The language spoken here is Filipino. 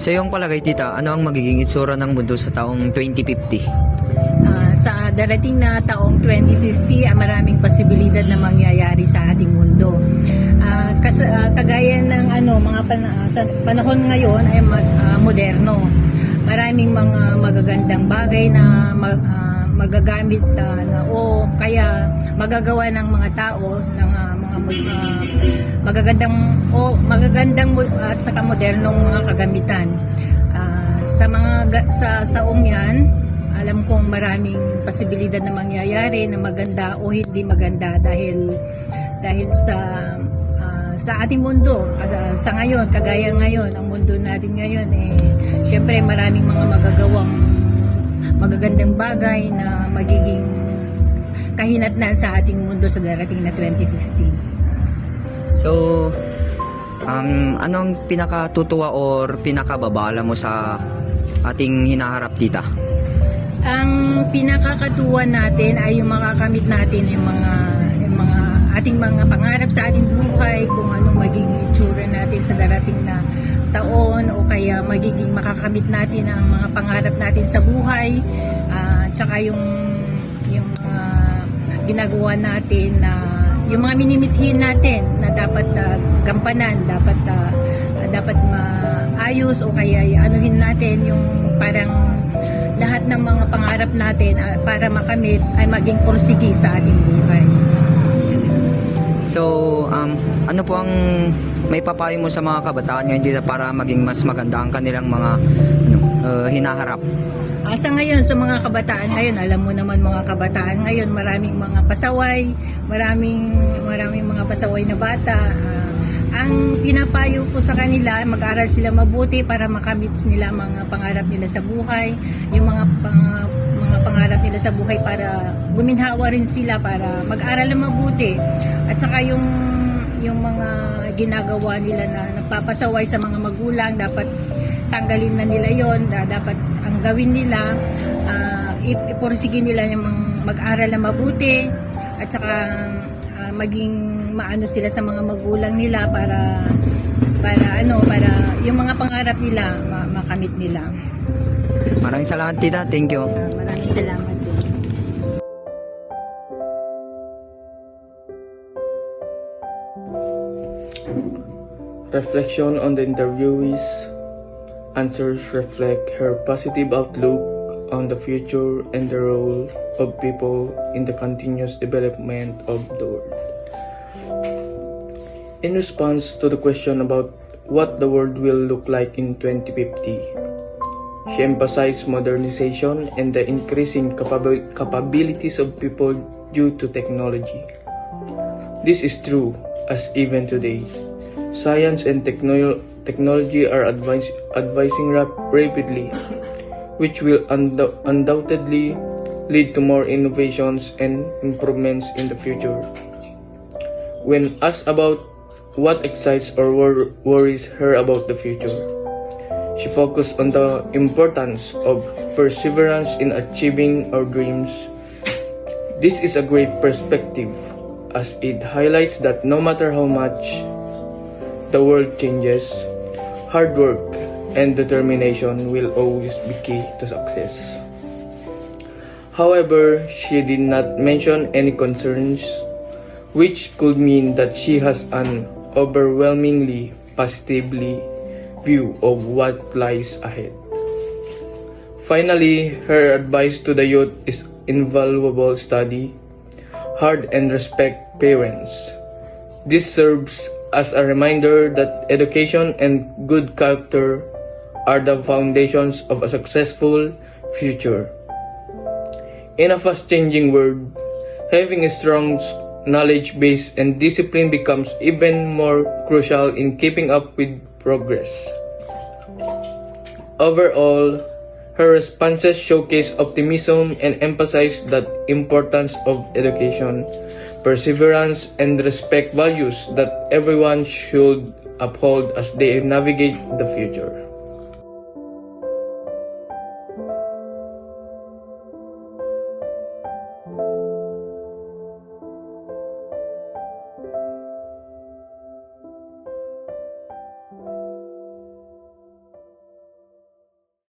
Sa iyong palagay, tita, ano ang magiging itsura ng mundo sa taong 2050? Sa darating na taong 2050, maraming posibilidad na mangyayari sa ating mundo. Kagaya ng sa panahon ngayon ay moderno. Maraming mga magagandang bagay na magagamit o kaya magagawa ng mga tao ng magagandang at saka modernong mga kagamitan. Sa saong yan, alam kong maraming posibilidad na mangyayari na maganda o hindi maganda dahil sa ating mundo. Sa ngayon, kagaya ngayon, ang mundo natin ngayon syempre maraming mga magagandang bagay na magiging kahinatnan sa ating mundo sa darating na 2050. So, anong pinakatutuwa or pinakababala mo sa ating hinaharap, tita? Ang pinakakatuwa natin ay yung makakamit natin yung mga ating mga pangarap sa ating buhay, kung anong magiging itsura natin sa darating na taon o kaya magiging makakamit natin ang mga pangarap natin sa buhay, tsaka yung ginagawa natin na yung mga minimithin natin na dapat gampanan, dapat maayos o kaya anuhin natin yung parang lahat ng mga pangarap natin para makamit ay maging pursigi sa ating buhay. So, ano po ang may papayo mo sa mga kabataan ngayon, tita, para maging mas maganda ang kanilang mga hinaharap? Sa ngayon, sa mga kabataan ngayon, alam mo naman mga kabataan ngayon, maraming mga pasaway, maraming mga pasaway na bata. Ang pinapayo ko sa kanila, mag-aral sila mabuti para makamit nila mga pangarap nila sa buhay, yung mga pangarap nila sa buhay, para guminhawa rin sila para mag-aral na mabuti. At saka yung mga ginagawa nila na nagpapasaway sa mga magulang, dapat tanggalin na nila yon. Dapat ang gawin nila, ipursige nila yung mag-aral na mabuti, at saka maging maano sila sa mga magulang nila para yung mga pangarap nila makamit nila. Maraming salamat, tita. Thank you. Maraming salamat din. Reflection on the interviewee's answers reflect her positive outlook on the future and the role of people in the continuous development of the world. In response to the question about what the world will look like in 2050, she emphasized modernization and the increasing capabilities of people due to technology. This is true as even today, science and technology are advancing rapidly, which will undoubtedly lead to more innovations and improvements in the future. When asked about what excites or worries her about the future, she focused on the importance of perseverance in achieving our dreams. This is a great perspective, as it highlights that no matter how much the world changes, hard work and determination will always be key to success. However, she did not mention any concerns, which could mean that she has an overwhelmingly positively view of what lies ahead. Finally, her advice to the youth is invaluable: study hard and respect parents. This serves as a reminder that education and good character are the foundations of a successful future. In a fast-changing world, having a strong knowledge base and discipline becomes even more crucial in keeping up with progress. Overall, her responses showcase optimism and emphasize the importance of education, perseverance, and respect, values that everyone should uphold as they navigate the future.